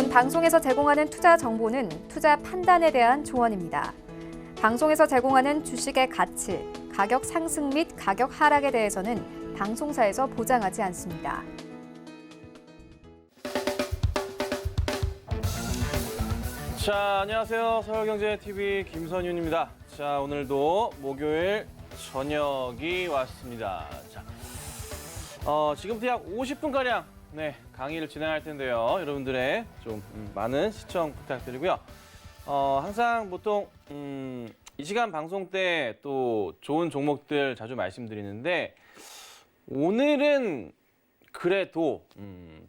본 방송에서 제공하는 투자 정보는 투자 판단에 대한 조언입니다. 방송에서 제공하는 주식의 가치, 가격 상승 및 가격 하락에 대해서는 방송사에서 보장하지 않습니다. 자, 안녕하세요. 서울경제TV 김선윤입니다. 자, 오늘도 목요일 저녁이 왔습니다. 자, 지금부터 약 50분가량 강의를 진행할 텐데요. 여러분들의 좀 많은 시청 부탁드리고요. 항상 보통 이 시간 방송 때 또 좋은 종목들 자주 말씀드리는데 오늘은 그래도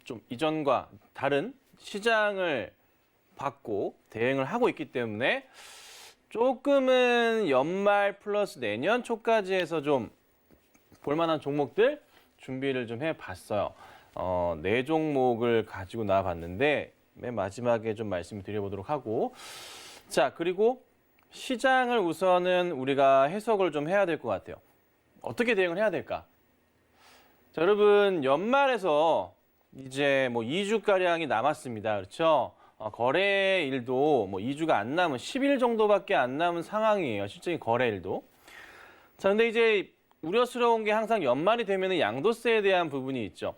좀 이전과 다른 시장을 받고 대응을 하고 있기 때문에 조금은 연말 플러스 내년 초까지 해서 좀 볼만한 종목들 준비를 좀 해봤어요. 4종목을 가지고 나와봤는데 맨 마지막에 좀 말씀을 드려보도록 하고, 자, 그리고 시장을 우선은 우리가 해석을 좀 해야 될 것 같아요. 어떻게 대응을 해야 될까? 자, 여러분, 연말에서 이제 뭐 2주가량이 남았습니다. 그렇죠? 거래일도 뭐 2주가 안 남은 10일 정도밖에 안 남은 상황이에요. 실제 거래일도. 자, 근데 이제 우려스러운 게 항상 연말이 되면 양도세에 대한 부분이 있죠.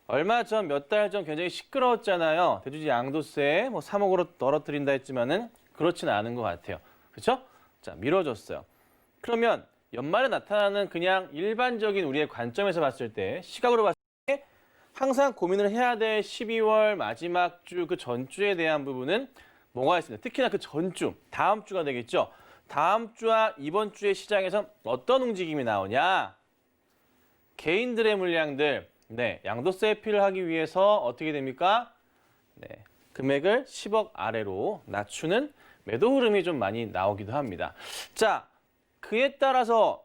얼마 전, 몇 달 전 굉장히 시끄러웠잖아요. 대주주 양도세 뭐 3억으로 떨어뜨린다 했지만은 그렇지는 않은 것 같아요. 그렇죠? 자, 미뤄졌어요. 그러면 연말에 나타나는 그냥 일반적인 우리의 관점에서 봤을 때, 시각으로 봤을 때 항상 고민을 해야 될 12월 마지막 주 그 전주에 대한 부분은 뭐가 있습니다. 특히나 그 전주, 다음 주가 되겠죠. 다음 주와 이번 주의 시장에서 어떤 움직임이 나오냐? 개인들의 물량들, 양도세 회피를 하기 위해서 어떻게 됩니까? 금액을 10억 아래로 낮추는 매도 흐름이 좀 많이 나오기도 합니다. 자, 그에 따라서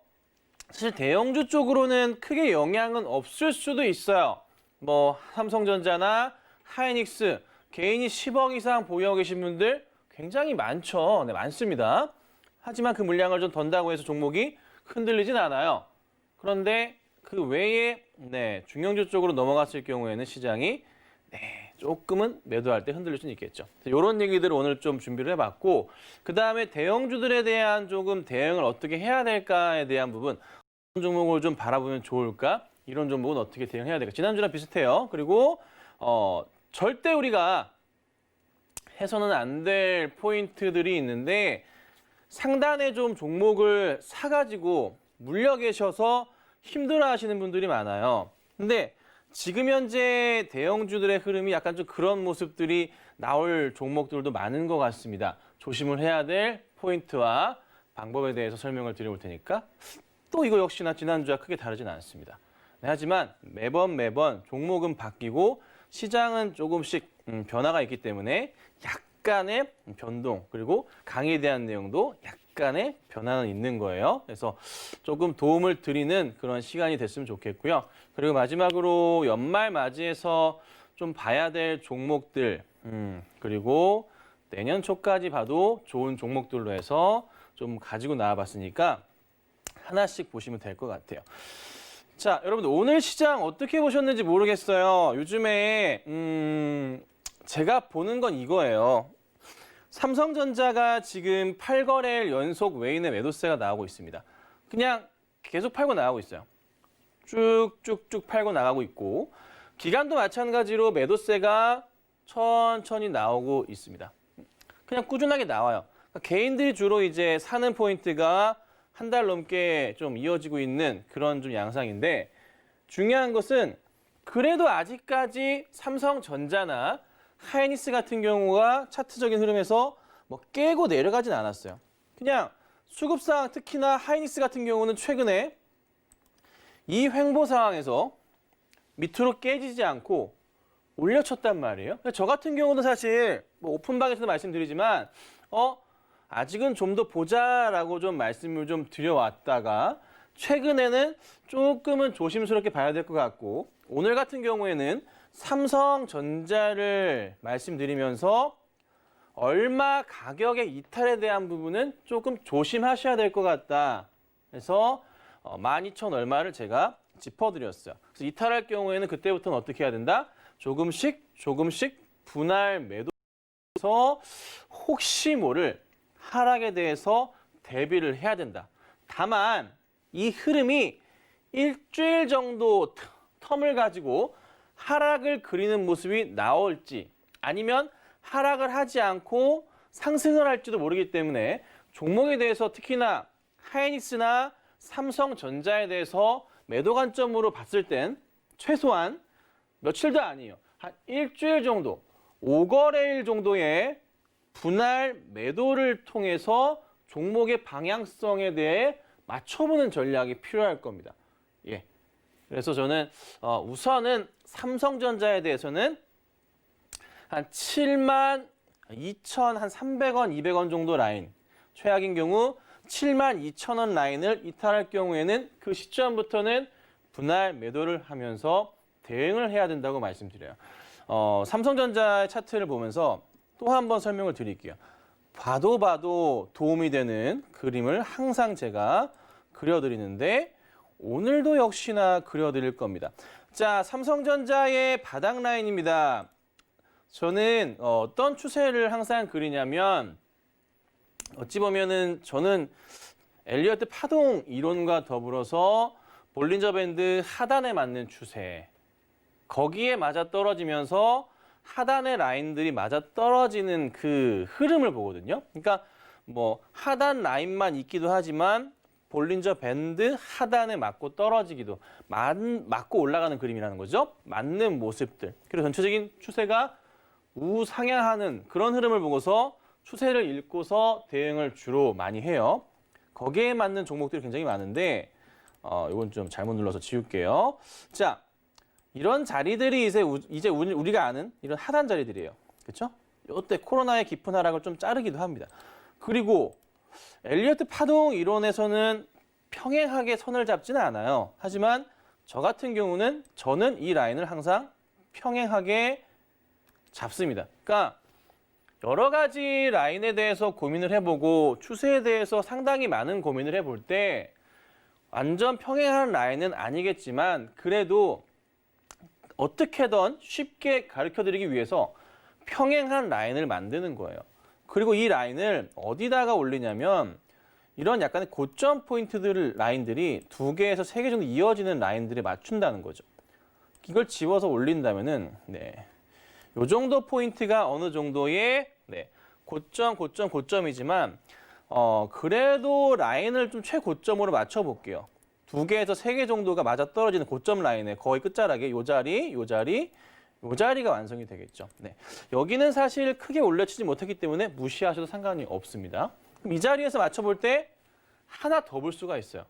사실 대형주 쪽으로는 크게 영향은 없을 수도 있어요. 뭐 삼성전자나 하이닉스, 개인이 10억 이상 보유하고 계신 분들 굉장히 많죠. 많습니다. 하지만 그 물량을 좀 던다고 해서 종목이 흔들리진 않아요. 그런데 그 외에 중형주 쪽으로 넘어갔을 경우에는 시장이 조금은 매도할 때 흔들릴 수는 있겠죠. 이런 얘기들을 오늘 좀 준비를 해봤고, 그 다음에 대형주들에 대한 조금 대응을 어떻게 해야 될까에 대한 부분, 어떤 종목을 좀 바라보면 좋을까? 이런 종목은 어떻게 대응해야 될까? 지난주랑 비슷해요. 그리고 절대 우리가 해서는 안 될 포인트들이 있는데, 상단에 좀 종목을 사가지고 물려 계셔서 힘들어하시는 분들이 많아요. 근데 지금 현재 대형주들의 흐름이 약간 좀 그런 모습들이 나올 종목들도 많은 것 같습니다. 조심을 해야 될 포인트와 방법에 대해서 설명을 드려볼 테니까 또 이거 역시나 지난주와 크게 다르진 않습니다. 하지만 매번 종목은 바뀌고 시장은 조금씩 변화가 있기 때문에 약간의 변동, 그리고 강의에 대한 내용도 약간의 변화는 있는 거예요. 그래서 조금 도움을 드리는 그런 시간이 됐으면 좋겠고요. 그리고 마지막으로 연말 맞이해서 좀 봐야 될 종목들, 그리고 내년 초까지 봐도 좋은 종목들로 해서 좀 가지고 나와봤으니까 하나씩 보시면 될 것 같아요. 자, 여러분들 오늘 시장 어떻게 보셨는지 모르겠어요. 요즘에 제가 보는 건 이거예요. 삼성전자가 지금 8거래일 연속 외인의 매도세가 나오고 있습니다. 그냥 계속 팔고 나가고 있어요. 쭉쭉쭉 팔고 나가고 있고, 기관도 마찬가지로 매도세가 천천히 나오고 있습니다. 그냥 꾸준하게 나와요. 그러니까 개인들이 주로 이제 사는 포인트가 한 달 넘게 좀 이어지고 있는 그런 좀 양상인데, 중요한 것은 그래도 아직까지 삼성전자나 하이닉스 같은 경우가 차트적인 흐름에서 뭐 깨고 내려가진 않았어요. 그냥 수급상 특히나 하이닉스 같은 경우는 최근에 이 횡보 상황에서 밑으로 깨지지 않고 올려쳤단 말이에요. 저 같은 경우는 사실 뭐 오픈방에서도 말씀드리지만 아직은 좀 더 보자라고 좀 말씀을 좀 드려왔다가 최근에는 조금은 조심스럽게 봐야 될 것 같고, 오늘 같은 경우에는 삼성전자를 말씀드리면서 얼마 가격의 이탈에 대한 부분은 조금 조심하셔야 될 것 같다. 그래서 12,000 얼마를 제가 짚어드렸어요. 그래서 이탈할 경우에는 그때부터는 어떻게 해야 된다? 조금씩 분할 매도에서 혹시 모를 하락에 대해서 대비를 해야 된다. 다만 이 흐름이 일주일 정도 텀을 가지고 하락을 그리는 모습이 나올지 아니면 하락을 하지 않고 상승을 할지도 모르기 때문에 종목에 대해서 특히나 하이닉스나 삼성전자에 대해서 매도 관점으로 봤을 땐 최소한 며칠도 아니에요. 한 일주일 정도, 5거래일 정도의 분할 매도를 통해서 종목의 방향성에 대해 맞춰보는 전략이 필요할 겁니다. 예. 그래서 저는 우선은 삼성전자에 대해서는 한 72,300원, 200원 정도 라인, 최악인 경우 72,000원 라인을 이탈할 경우에는 그 시점부터는 분할 매도를 하면서 대응을 해야 된다고 말씀드려요. 삼성전자의 차트를 보면서 또 한 번 설명을 드릴게요. 봐도 도움이 되는 그림을 항상 제가 그려드리는데 오늘도 역시나 그려드릴 겁니다. 자, 삼성전자의 바닥 라인입니다. 저는 어떤 추세를 항상 그리냐면 어찌 보면은 저는 엘리어트 파동 이론과 더불어서 볼린저 밴드 하단에 맞는 추세, 거기에 맞아 떨어지면서 하단의 라인들이 맞아 떨어지는 그 흐름을 보거든요. 그러니까 뭐 하단 라인만 있기도 하지만 볼린저 밴드 하단에 맞고 떨어지기도, 맞고 올라가는 그림이라는 거죠. 맞는 모습들. 그리고 전체적인 추세가 우상향하는 그런 흐름을 보고서 추세를 읽고서 대응을 주로 많이 해요. 거기에 맞는 종목들이 굉장히 많은데 이건 좀 잘못 눌러서 지울게요. 자, 이런 자리들이 이제 우리가 아는 이런 하단 자리들이에요. 그렇죠? 이때 코로나의 깊은 하락을 좀 자르기도 합니다. 그리고 엘리어트 파동 이론에서는 평행하게 선을 잡지는 않아요. 하지만 저 같은 경우는 저는 이 라인을 항상 평행하게 잡습니다. 그러니까 여러 가지 라인에 대해서 고민을 해보고 추세에 대해서 상당히 많은 고민을 해볼 때 완전 평행한 라인은 아니겠지만 그래도 어떻게든 쉽게 가르쳐드리기 위해서 평행한 라인을 만드는 거예요. 그리고 이 라인을 어디다가 올리냐면 이런 약간의 고점 포인트들 라인들이 2개에서 3개 정도 이어지는 라인들에 맞춘다는 거죠. 이걸 지워서 올린다면은 요 정도 포인트가 어느 정도의 고점이지만 그래도 라인을 좀 최고점으로 맞춰 볼게요. 2개에서 3개 정도가 맞아 떨어지는 고점 라인에 거의 끝자락에 요 자리가 완성이 되겠죠. 여기는 사실 크게 올려치지 못했기 때문에 무시하셔도 상관이 없습니다. 그럼 이 자리에서 맞춰 볼 때 하나 더 볼 수가 있어요.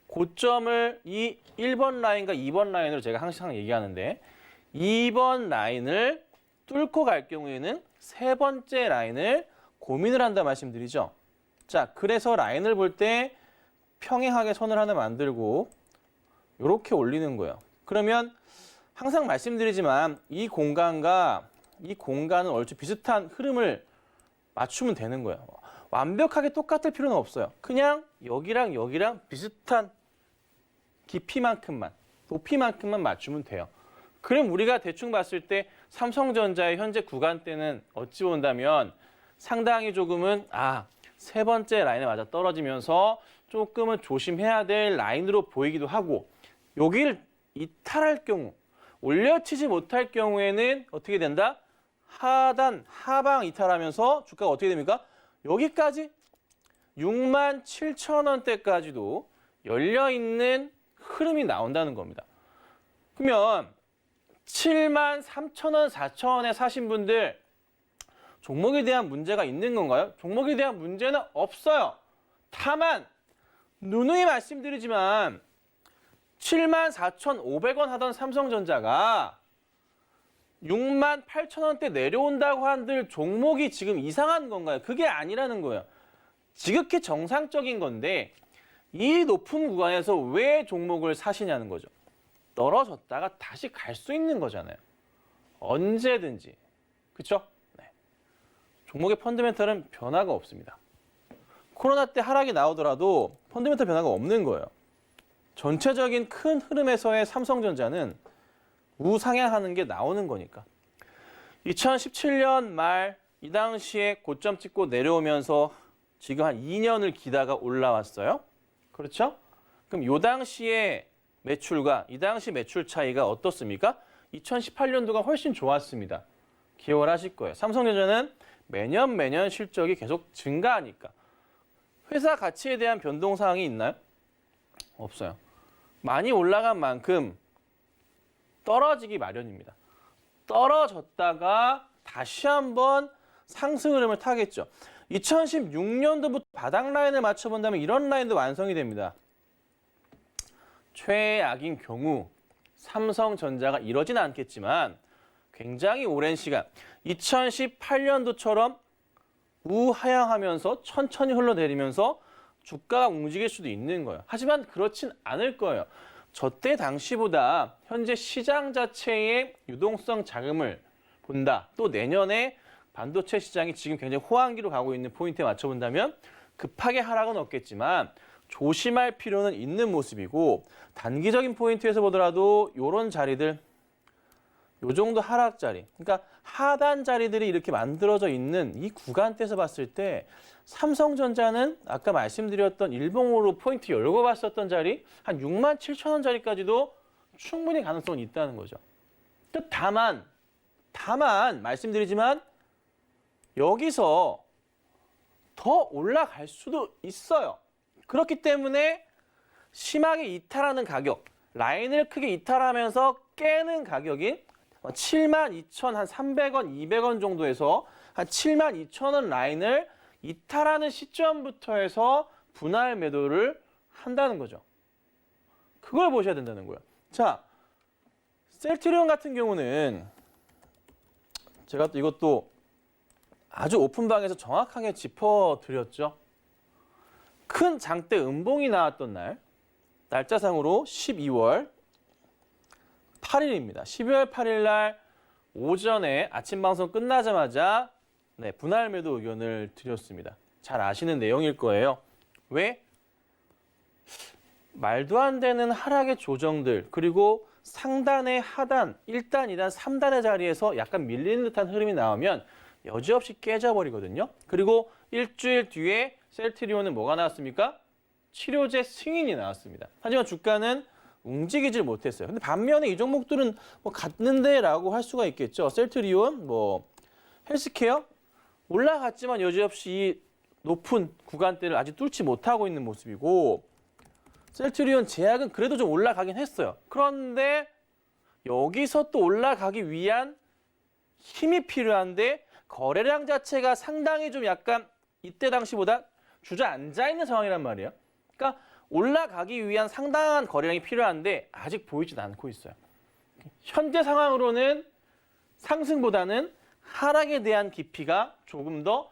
고점을 이 1번 라인과 2번 라인으로 제가 항상 얘기하는데 2번 라인을 뚫고 갈 경우에는 3번째 라인을 고민을 한다 말씀드리죠. 자, 그래서 라인을 볼 때 평행하게 선을 하나 만들고 이렇게 올리는 거예요. 그러면 항상 말씀드리지만 이 공간과 이 공간은 얼추 비슷한 흐름을 맞추면 되는 거예요. 완벽하게 똑같을 필요는 없어요. 그냥 여기랑 여기랑 비슷한 깊이만큼만, 높이만큼만 맞추면 돼요. 그럼 우리가 대충 봤을 때 삼성전자의 현재 구간대는 어찌 본다면 상당히 조금은 3번째 라인에 맞아 떨어지면서 조금은 조심해야 될 라인으로 보이기도 하고 여기를 이탈할 경우, 올려치지 못할 경우에는 어떻게 된다? 하방 이탈하면서 주가가 어떻게 됩니까? 여기까지 67,000원대까지도 열려있는 흐름이 나온다는 겁니다. 그러면 73,000원, 4,000원에 사신 분들 종목에 대한 문제가 있는 건가요? 종목에 대한 문제는 없어요. 다만 누누이 말씀드리지만 74,500원 하던 삼성전자가 68,000원대 내려온다고 한들 종목이 지금 이상한 건가요? 그게 아니라는 거예요. 지극히 정상적인 건데 이 높은 구간에서 왜 종목을 사시냐는 거죠. 떨어졌다가 다시 갈 수 있는 거잖아요. 언제든지. 그렇죠? 종목의 펀더멘털은 변화가 없습니다. 코로나 때 하락이 나오더라도 펀더멘털 변화가 없는 거예요. 전체적인 큰 흐름에서의 삼성전자는 우상향하는 게 나오는 거니까. 2017년 말 이 당시에 고점 찍고 내려오면서 지금 한 2년을 기다가 올라왔어요. 그렇죠? 그럼 이 당시에 매출과 이 당시 매출 차이가 어떻습니까? 2018년도가 훨씬 좋았습니다. 기억을 하실 거예요. 삼성전자는 매년 실적이 계속 증가하니까. 회사 가치에 대한 변동사항이 있나요? 없어요. 많이 올라간 만큼 떨어지기 마련입니다. 떨어졌다가 다시 한번 상승 흐름을 타겠죠. 2016년도부터 바닥 라인을 맞춰본다면 이런 라인도 완성이 됩니다. 최악인 경우 삼성전자가 이러진 않겠지만 굉장히 오랜 시간 2018년도처럼 우하향하면서 천천히 흘러내리면서 주가가 움직일 수도 있는 거예요. 하지만 그렇진 않을 거예요. 저때 당시보다 현재 시장 자체의 유동성 자금을 본다. 또 내년에 반도체 시장이 지금 굉장히 호황기로 가고 있는 포인트에 맞춰본다면 급하게 하락은 없겠지만 조심할 필요는 있는 모습이고 단기적인 포인트에서 보더라도 이런 자리들, 요 정도 하락 자리, 그러니까 하단 자리들이 이렇게 만들어져 있는 이 구간대에서 봤을 때 삼성전자는 아까 말씀드렸던 일봉으로 포인트 열고 봤었던 자리 한 67,000원 자리까지도 충분히 가능성이 있다는 거죠. 또 다만 말씀드리지만 여기서 더 올라갈 수도 있어요. 그렇기 때문에 심하게 이탈하는 가격, 라인을 크게 이탈하면서 깨는 가격인 72,300원, 200원 정도에서 한 72,000원 라인을 이탈하는 시점부터 해서 분할 매도를 한다는 거죠. 그걸 보셔야 된다는 거예요. 자, 셀트리온 같은 경우는 제가 또 이것도 아주 오픈방에서 정확하게 짚어드렸죠. 큰 장대 음봉이 나왔던 날, 날짜상으로 12월 8일입니다. 12월 8일 날 오전에 아침 방송 끝나자마자 분할 매도 의견을 드렸습니다. 잘 아시는 내용일 거예요. 왜? 말도 안 되는 하락의 조정들, 그리고 상단의 하단, 1단, 2단, 3단의 자리에서 약간 밀리는 듯한 흐름이 나오면 여지없이 깨져버리거든요. 그리고 일주일 뒤에 셀트리온은 뭐가 나왔습니까? 치료제 승인이 나왔습니다. 하지만 주가는 움직이질 못했어요. 근데 반면에 이 종목들은 뭐 갔는데라고 할 수가 있겠죠. 셀트리온, 헬스케어 올라갔지만 여지없이 이 높은 구간대를 아직 뚫지 못하고 있는 모습이고, 셀트리온 제약은 그래도 좀 올라가긴 했어요. 그런데 여기서 또 올라가기 위한 힘이 필요한데 거래량 자체가 상당히 좀 약간 이때 당시보다 주저앉아 있는 상황이란 말이에요. 그러니까 올라가기 위한 상당한 거래량이 필요한데 아직 보이진 않고 있어요. 현재 상황으로는 상승보다는 하락에 대한 깊이가 조금 더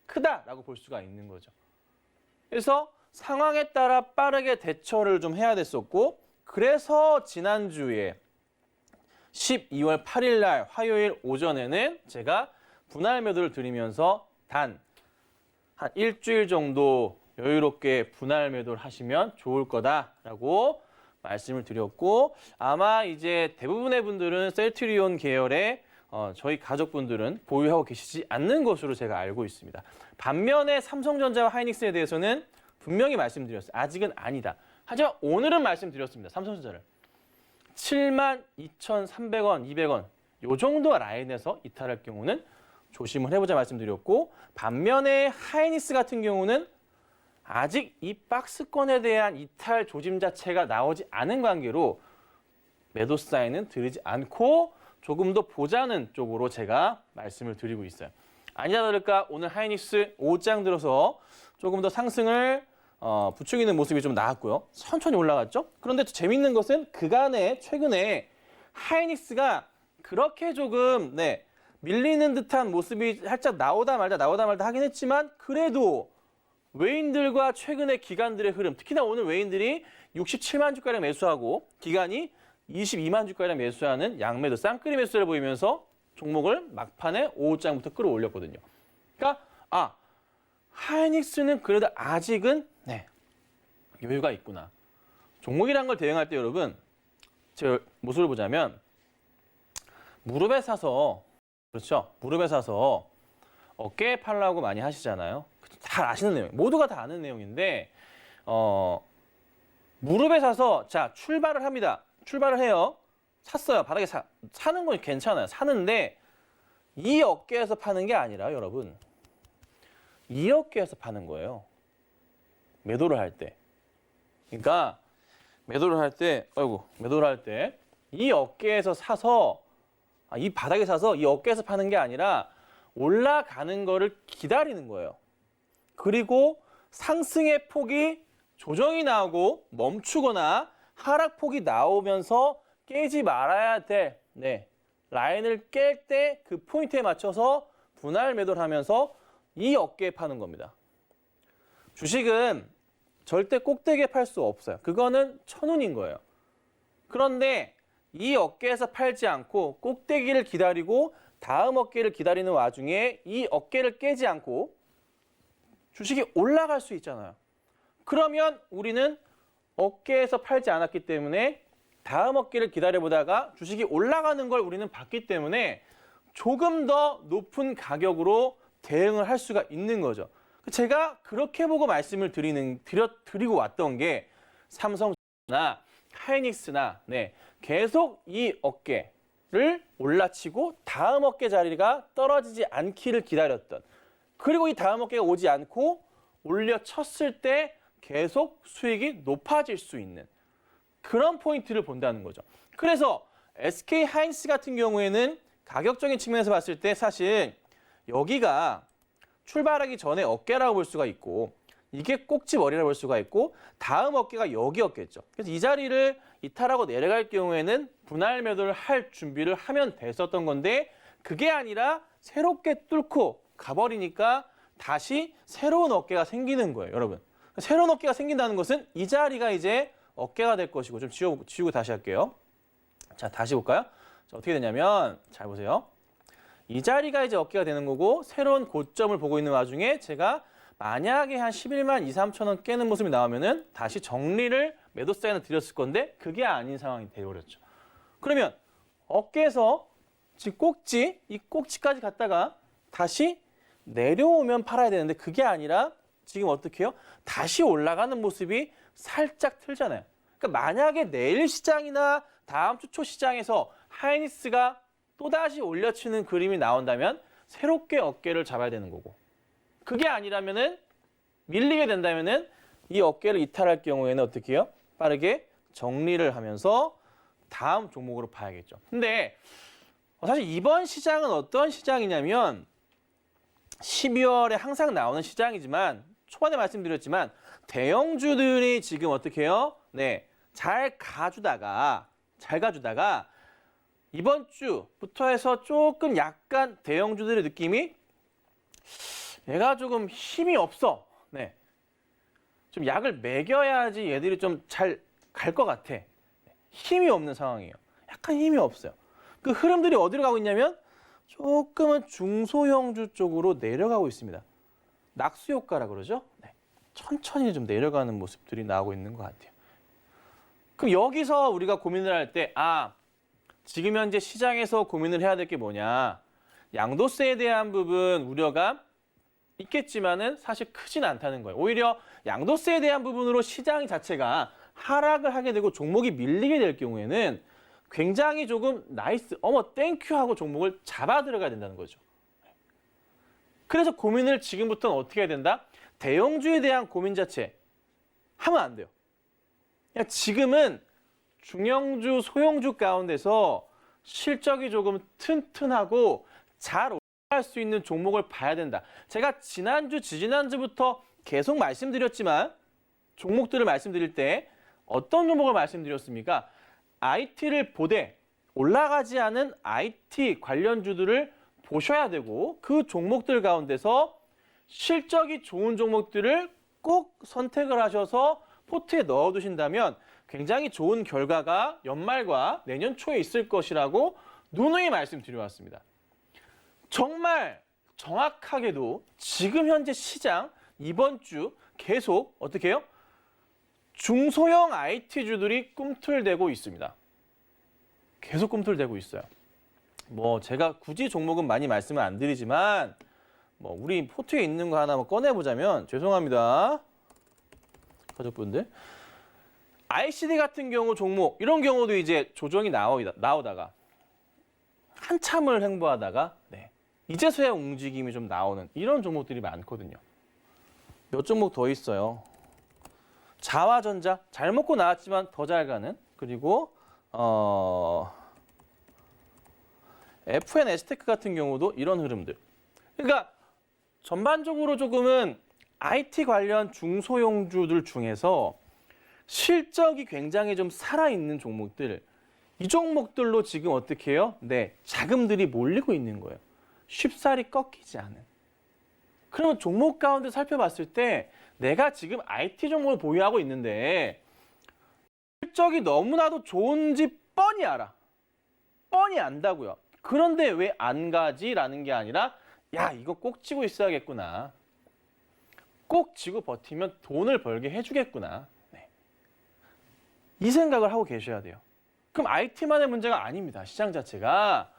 크다라고 볼 수가 있는 거죠. 그래서 상황에 따라 빠르게 대처를 좀 해야 됐었고, 그래서 지난주에 12월 8일 날 화요일 오전에는 제가 분할 매도를 드리면서 단 한 일주일 정도 여유롭게 분할 매도를 하시면 좋을 거다라고 말씀을 드렸고, 아마 이제 대부분의 분들은 셀트리온 계열의 저희 가족분들은 보유하고 계시지 않는 것으로 제가 알고 있습니다. 반면에 삼성전자와 하이닉스에 대해서는 분명히 말씀드렸어요. 아직은 아니다. 하지만 오늘은 말씀드렸습니다. 삼성전자를 72,300원, 200원 요 정도 라인에서 이탈할 경우는 조심을 해보자 말씀드렸고, 반면에 하이닉스 같은 경우는 아직 이 박스권에 대한 이탈 조짐 자체가 나오지 않은 관계로 매도 사인은 드리지 않고 조금 더 보자는 쪽으로 제가 말씀을 드리고 있어요. 아니나 다를까 오늘 하이닉스 5장 들어서 조금 더 상승을 부추기는 모습이 좀 나왔고요. 천천히 올라갔죠. 그런데 또 재밌는 것은 그간에 최근에 하이닉스가 그렇게 조금 밀리는 듯한 모습이 살짝 나오다 말다 하긴 했지만, 그래도 외인들과 최근의 기관들의 흐름, 특히나 오늘 외인들이 67만 주가량 매수하고 기관이 22만 주가량 매수하는 양매도 쌍끌이 매수를 보이면서 종목을 막판에 5장부터 끌어올렸거든요. 그러니까 하이닉스는 그래도 아직은 여유가 있구나. 종목이란 걸 대응할 때 여러분 제 모습을 보자면 무릎에 사서 그렇죠? 무릎에 사서 어깨에 팔라고 많이 하시잖아요. 잘 아시는 내용, 모두가 다 아는 내용인데 무릎에 사서 자 출발을 합니다. 출발을 해요. 샀어요. 바닥에 사는 건 괜찮아요. 사는데 이 어깨에서 파는 게 아니라 여러분 이 어깨에서 파는 거예요. 매도를 할 때. 그러니까 매도를 할 때 이 어깨에서 사서 이 바닥에 사서 이 어깨에서 파는 게 아니라 올라가는 거를 기다리는 거예요. 그리고 상승의 폭이 조정이 나오고 멈추거나 하락폭이 나오면서 깨지 말아야 될 라인을 깰 때 그 포인트에 맞춰서 분할 매도를 하면서 이 어깨에 파는 겁니다. 주식은 절대 꼭대기에 팔 수 없어요. 그거는 천운인 거예요. 그런데 이 어깨에서 팔지 않고 꼭대기를 기다리고 다음 어깨를 기다리는 와중에 이 어깨를 깨지 않고 주식이 올라갈 수 있잖아요. 그러면 우리는 어깨에서 팔지 않았기 때문에 다음 어깨를 기다려보다가 주식이 올라가는 걸 우리는 봤기 때문에 조금 더 높은 가격으로 대응을 할 수가 있는 거죠. 제가 그렇게 보고 말씀을 드리고 왔던 게 삼성나 하이닉스나 계속 이 어깨를 올라치고 다음 어깨 자리가 떨어지지 않기를 기다렸던, 그리고 이 다음 어깨가 오지 않고 올려쳤을 때 계속 수익이 높아질 수 있는 그런 포인트를 본다는 거죠. 그래서 SK 하이닉스 같은 경우에는 가격적인 측면에서 봤을 때 사실 여기가 출발하기 전에 어깨라고 볼 수가 있고 이게 꼭지머리라고 볼 수가 있고 다음 어깨가 여기였겠죠. 그래서 이 자리를 이탈하고 내려갈 경우에는 분할 매도를 할 준비를 하면 됐었던 건데 그게 아니라 새롭게 뚫고 가버리니까 다시 새로운 어깨가 생기는 거예요, 여러분. 새로운 어깨가 생긴다는 것은 이 자리가 이제 어깨가 될 것이고, 좀 지우고 다시 할게요. 자, 다시 볼까요? 자, 어떻게 되냐면 잘 보세요. 이 자리가 이제 어깨가 되는 거고 새로운 고점을 보고 있는 와중에 제가 만약에 한 11만 2, 3천 원 깨는 모습이 나오면은 다시 정리를 매도 사인을 드렸을 건데 그게 아닌 상황이 되어버렸죠. 그러면 어깨에서 지금 이 꼭지까지 갔다가 다시 내려오면 팔아야 되는데 그게 아니라 지금 어떻게 해요? 다시 올라가는 모습이 살짝 틀잖아요. 그러니까 만약에 내일 시장이나 다음 주 초 시장에서 하이닉스가 또다시 올려치는 그림이 나온다면 새롭게 어깨를 잡아야 되는 거고, 그게 아니라면은 밀리게 된다면은 이 어깨를 이탈할 경우에는 어떻게 해요? 빠르게 정리를 하면서 다음 종목으로 봐야겠죠. 근데 사실 이번 시장은 어떤 시장이냐면 12월에 항상 나오는 시장이지만 초반에 말씀드렸지만 대형주들이 지금 어떻게 해요? 잘 가주다가 이번 주부터 해서 조금 약간 대형주들의 느낌이 얘가 조금 힘이 없어. 좀 약을 먹여야지 얘들이 좀 잘 갈 것 같아. 힘이 없는 상황이에요. 약간 힘이 없어요. 그 흐름들이 어디로 가고 있냐면 조금은 중소형주 쪽으로 내려가고 있습니다. 낙수 효과라 그러죠? 천천히 좀 내려가는 모습들이 나오고 있는 것 같아요. 그럼 여기서 우리가 고민을 할 때, 지금 현재 시장에서 고민을 해야 될 게 뭐냐. 양도세에 대한 부분 우려가 있겠지만은 사실 크진 않다는 거예요. 오히려 양도세에 대한 부분으로 시장 자체가 하락을 하게 되고 종목이 밀리게 될 경우에는 굉장히 조금 나이스, 땡큐 하고 종목을 잡아 들어가야 된다는 거죠. 그래서 고민을 지금부터는 어떻게 해야 된다? 대형주에 대한 고민 자체 하면 안 돼요. 그냥 지금은 중형주, 소형주 가운데서 실적이 조금 튼튼하고 잘 올라갈 수 있는 종목을 봐야 된다. 제가 지난주, 지지난주부터 계속 말씀드렸지만 종목들을 말씀드릴 때 어떤 종목을 말씀드렸습니까? IT를 보되 올라가지 않은 IT 관련주들을 보셔야 되고 그 종목들 가운데서 실적이 좋은 종목들을 꼭 선택을 하셔서 포트에 넣어두신다면 굉장히 좋은 결과가 연말과 내년 초에 있을 것이라고 누누이 말씀드려왔습니다. 정말 정확하게도 지금 현재 시장 이번 주 계속 어떻게 해요? 중소형 IT주들이 꿈틀대고 있습니다. 계속 꿈틀대고 있어요. 뭐 제가 굳이 종목은 많이 말씀을 안 드리지만 뭐 우리 포트에 있는 거 하나 뭐 꺼내보자면 죄송합니다. 가족분들. ICD 같은 경우 종목 이런 경우도 이제 조정이 나오다가 한참을 횡보하다가 이제서야 움직임이 좀 나오는 이런 종목들이 많거든요. 몇 종목 더 있어요. 자화전자 잘 먹고 나왔지만 더 잘 가는 그리고 FNS테크 같은 경우도 이런 흐름들. 그러니까 전반적으로 조금은 IT 관련 중소형주들 중에서 실적이 굉장히 좀 살아있는 종목들, 이 종목들로 지금 어떻게 해요? 자금들이 몰리고 있는 거예요. 쉽사리 꺾이지 않은. 그러면 종목 가운데 살펴봤을 때 내가 지금 IT 종목을 보유하고 있는데 실적이 너무나도 좋은지 뻔히 알아. 뻔히 안다고요. 그런데 왜 안 가지라는 게 아니라 야, 이거 꼭 쥐고 있어야겠구나. 꼭 쥐고 버티면 돈을 벌게 해주겠구나. 이 생각을 하고 계셔야 돼요. 그럼 IT만의 문제가 아닙니다. 시장 자체가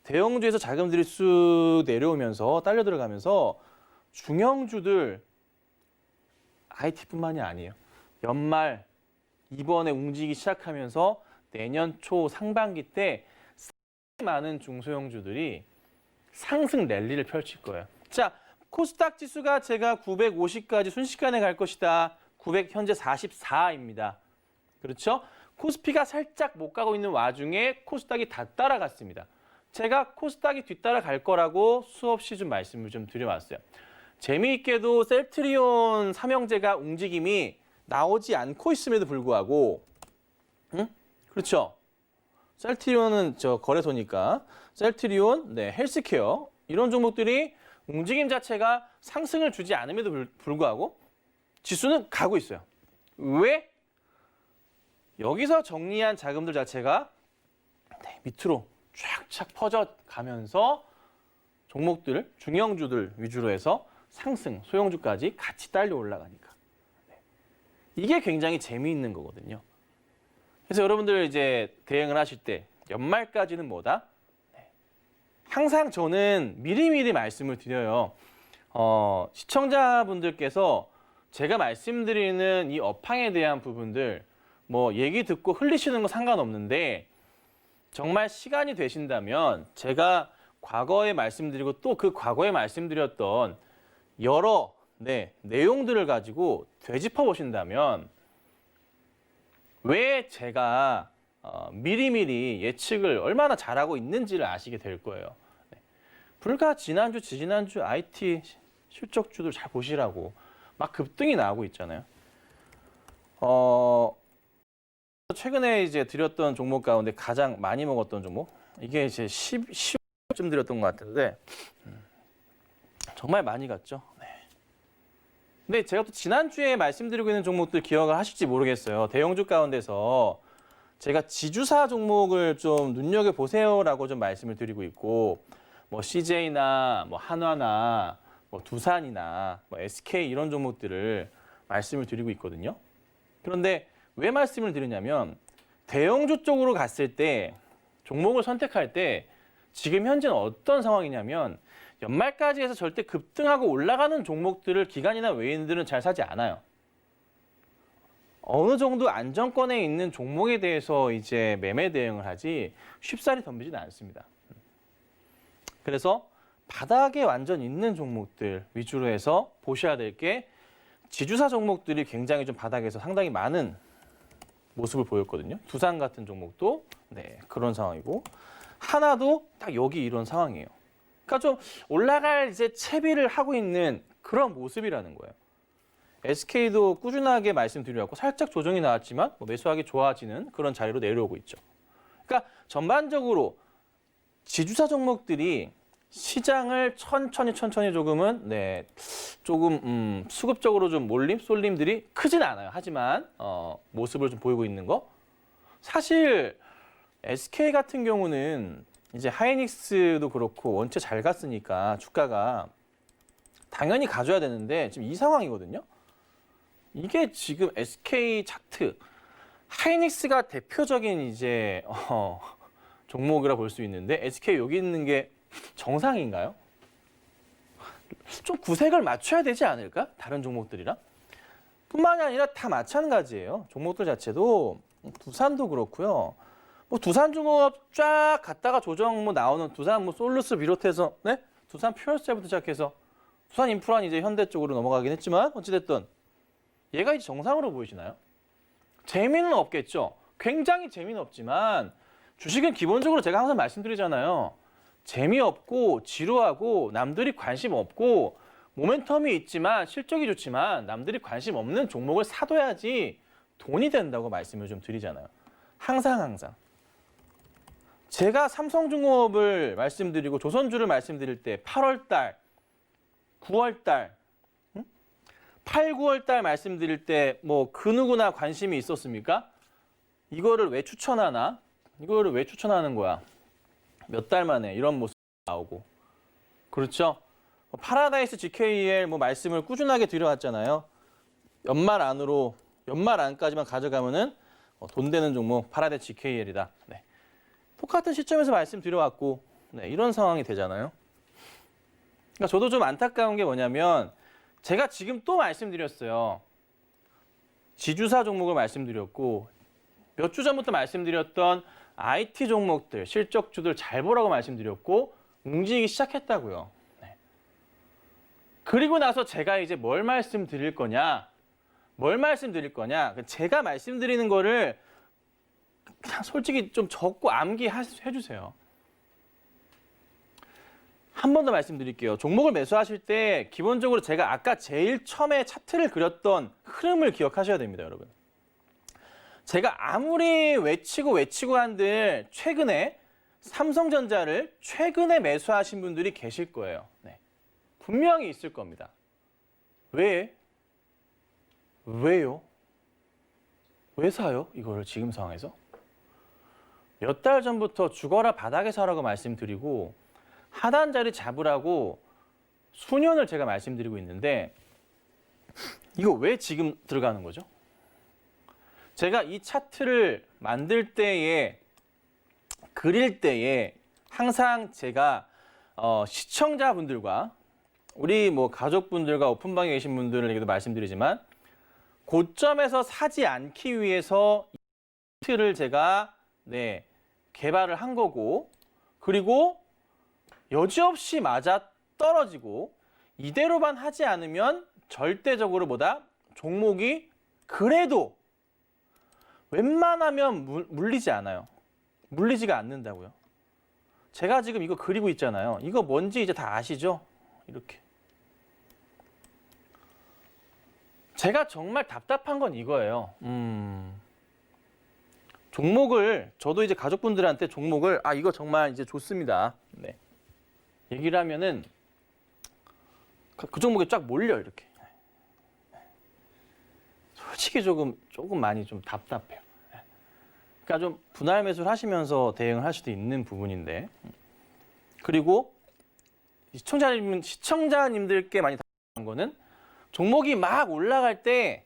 대형주에서 자금들이 쑥 내려오면서 딸려 들어가면서 중형주들 IT뿐만이 아니에요. 연말 이번에 움직이기 시작하면서 내년 초 상반기 때 많은 중소형주들이 상승 랠리를 펼칠 거예요. 자, 코스닥 지수가 제가 950까지 순식간에 갈 것이다. 900 현재 44입니다. 그렇죠? 코스피가 살짝 못 가고 있는 와중에 코스닥이 다 따라갔습니다. 제가 코스닥이 뒤따라갈 거라고 수없이 좀 말씀을 좀 드려왔어요. 재미있게도 셀트리온 삼형제가 움직임이 나오지 않고 있음에도 불구하고 그렇죠? 셀트리온은 거래소니까 셀트리온, 헬스케어 이런 종목들이 움직임 자체가 상승을 주지 않음에도 불구하고 지수는 가고 있어요. 왜? 여기서 정리한 자금들 자체가 밑으로 쫙쫙 퍼져가면서 종목들, 중형주들 위주로 해서 상승, 소형주까지 같이 딸려 올라가니까. 이게 굉장히 재미있는 거거든요. 그래서 여러분들 이제 대응을 하실 때 연말까지는 뭐다? 항상 저는 미리미리 말씀을 드려요. 시청자분들께서 제가 말씀드리는 이 업황에 대한 부분들 뭐 얘기 듣고 흘리시는 거 상관없는데 정말 시간이 되신다면 제가 과거에 말씀드리고 또 그 과거에 말씀드렸던 여러 내용들을 가지고 되짚어 보신다면 왜 제가 미리미리 예측을 얼마나 잘하고 있는지를 아시게 될 거예요. 불과 지난주, 지지난주 IT 실적주들 잘 보시라고 막 급등이 나오고 있잖아요. 최근에 이제 드렸던 종목 가운데 가장 많이 먹었던 종목 이게 이제 10쯤 드렸던 것 같은데 정말 많이 갔죠. 근데 제가 또 지난주에 말씀드리고 있는 종목들 기억을 하실지 모르겠어요. 대형주 가운데서 제가 지주사 종목을 좀 눈여겨보세요라고 좀 말씀을 드리고 있고 뭐 CJ나 뭐 한화나 뭐 두산이나 뭐 SK 이런 종목들을 말씀을 드리고 있거든요. 그런데 왜 말씀을 드리냐면 대형주 쪽으로 갔을 때 종목을 선택할 때 지금 현재는 어떤 상황이냐면 연말까지 해서 절대 급등하고 올라가는 종목들을 기관이나 외인들은 잘 사지 않아요. 어느 정도 안정권에 있는 종목에 대해서 이제 매매 대응을 하지 쉽사리 덤비지는 않습니다. 그래서 바닥에 완전 있는 종목들 위주로 해서 보셔야 될 게 지주사 종목들이 굉장히 좀 바닥에서 상당히 많은 모습을 보였거든요. 두산 같은 종목도 그런 상황이고 하나도 딱 여기 이런 상황이에요. 그러니까 좀 올라갈 이제 채비를 하고 있는 그런 모습이라는 거예요. SK도 꾸준하게 말씀드렸고 살짝 조정이 나왔지만 매수하기 좋아지는 그런 자리로 내려오고 있죠. 그러니까 전반적으로 지주사 종목들이 시장을 천천히 조금은 조금 수급적으로 좀 몰림, 쏠림들이 크진 않아요. 하지만 모습을 좀 보이고 있는 거. 사실 SK 같은 경우는 이제 하이닉스도 그렇고 원체 잘 갔으니까 주가가 당연히 가져야 되는데 지금 이 상황이거든요. 이게 지금 SK 차트 하이닉스가 대표적인 이제 종목이라 볼 수 있는데 SK 여기 있는 게 정상인가요? 좀 구색을 맞춰야 되지 않을까? 다른 종목들이랑. 뿐만이 아니라 다 마찬가지예요. 종목들 자체도 두산도 그렇고요. 뭐 두산중공업 쫙 갔다가 조정 뭐 나오는 두산 뭐 솔루스 비롯해서 네? 두산 퓨어셀부터 시작해서 두산 인프라는 이제 현대 쪽으로 넘어가긴 했지만 어찌됐든 얘가 이제 정상으로 보이시나요? 재미는 없겠죠. 굉장히 재미는 없지만 주식은 기본적으로 제가 항상 말씀드리잖아요. 재미없고 지루하고 남들이 관심 없고 모멘텀이 있지만 실적이 좋지만 남들이 관심 없는 종목을 사둬야지 돈이 된다고 말씀을 좀 드리잖아요. 항상. 제가 삼성중공업을 말씀드리고 조선주를 말씀드릴 때 8월 달, 9월 달, 8, 9월 달 말씀드릴 때 뭐 그 누구나 관심이 있었습니까? 이거를 왜 추천하나? 이거를 왜 추천하는 거야? 몇 달 만에 이런 모습이 나오고. 그렇죠? 파라다이스 GKL 뭐 말씀을 꾸준하게 드려왔잖아요. 연말 안까지만 가져가면은 돈 되는 종목 파라다이스 GKL이다. 네. 똑같은 시점에서 말씀드려왔고 네, 이런 상황이 되잖아요. 그러니까 저도 좀 안타까운 게 뭐냐면 제가 지금 또 말씀드렸어요. 지주사 종목을 말씀드렸고 몇 주 전부터 말씀드렸던 IT 종목들, 실적주들 잘 보라고 말씀드렸고 움직이기 시작했다고요. 네. 그리고 나서 제가 이제 뭘 말씀드릴 거냐? 제가 말씀드리는 거를 그냥 솔직히 좀 적고 암기해 주세요. 한 번 더 말씀드릴게요. 종목을 매수하실 때 기본적으로 제가 아까 제일 처음에 차트를 그렸던 흐름을 기억하셔야 됩니다, 여러분. 제가 아무리 외치고 한들 최근에 삼성전자를 최근에 매수하신 분들이 계실 거예요. 네. 분명히 있을 겁니다. 왜요? 왜 사요? 이거를 지금 상황에서? 몇 달 전부터 죽어라 바닥에 사라고 말씀드리고 하단 자리 잡으라고 수년을 제가 말씀드리고 있는데 이거 왜 지금 들어가는 거죠? 제가 이 차트를 만들 때에 그릴 때에 항상 제가 시청자분들과 우리 뭐 가족분들과 오픈방에 계신 분들에게도 말씀드리지만 고점에서 사지 않기 위해서 이 차트를 제가 개발을 한 거고 그리고 여지없이 맞아 떨어지고 이대로만 하지 않으면 절대적으로 종목이 그래도 웬만하면 물리지 않아요. 물리지가 않는다고요. 제가 지금 이거 그리고 있잖아요. 이거 뭔지 이제 다 아시죠? 이렇게. 제가 정말 답답한 건 이거예요. 종목을 저도 이제 가족분들한테 종목을 이거 정말 이제 좋습니다. 네. 얘기를 하면은 그 종목에 쫙 몰려 이렇게. 솔직히 조금 많이 좀 답답해요. 그러니까 좀 분할 매수를 하시면서 대응을 할 수도 있는 부분인데 그리고 시청자님들께 많이 답답한 거는 종목이 막 올라갈 때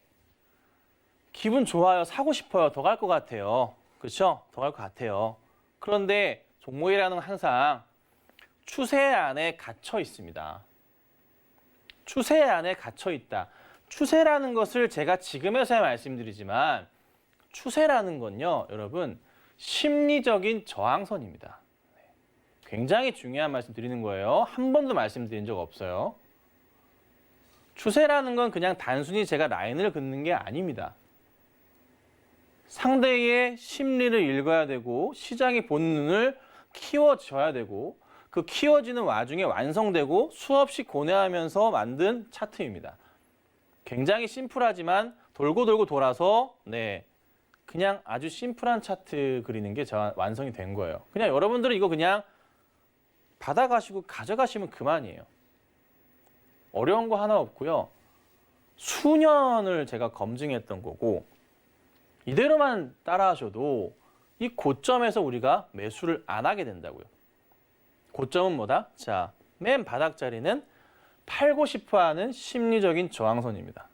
기분 좋아요, 사고 싶어요, 더 갈 것 같아요. 그렇죠? 더 갈 것 같아요. 그런데 종목이라는 건 항상 추세 안에 갇혀 있습니다. 추세 안에 갇혀 있다. 추세라는 것을 제가 지금에서야 말씀드리지만 추세라는 건요, 여러분 심리적인 저항선입니다. 굉장히 중요한 말씀 드리는 거예요. 한 번도 말씀드린 적 없어요. 추세라는 건 그냥 단순히 제가 라인을 긋는 게 아닙니다. 상대의 심리를 읽어야 되고 시장의 본능을 키워줘야 되고 그 키워지는 와중에 완성되고 수없이 고뇌하면서 만든 차트입니다. 굉장히 심플하지만 돌고 돌아서 그냥 아주 심플한 차트 그리는 게 완성이 된 거예요. 그냥 여러분들은 이거 그냥 받아가시고 가져가시면 그만이에요. 어려운 거 하나 없고요. 수년을 제가 검증했던 거고 이대로만 따라하셔도 이 고점에서 우리가 매수를 안 하게 된다고요. 고점은 뭐다? 자, 맨 바닥자리는 팔고 싶어하는 심리적인 저항선입니다.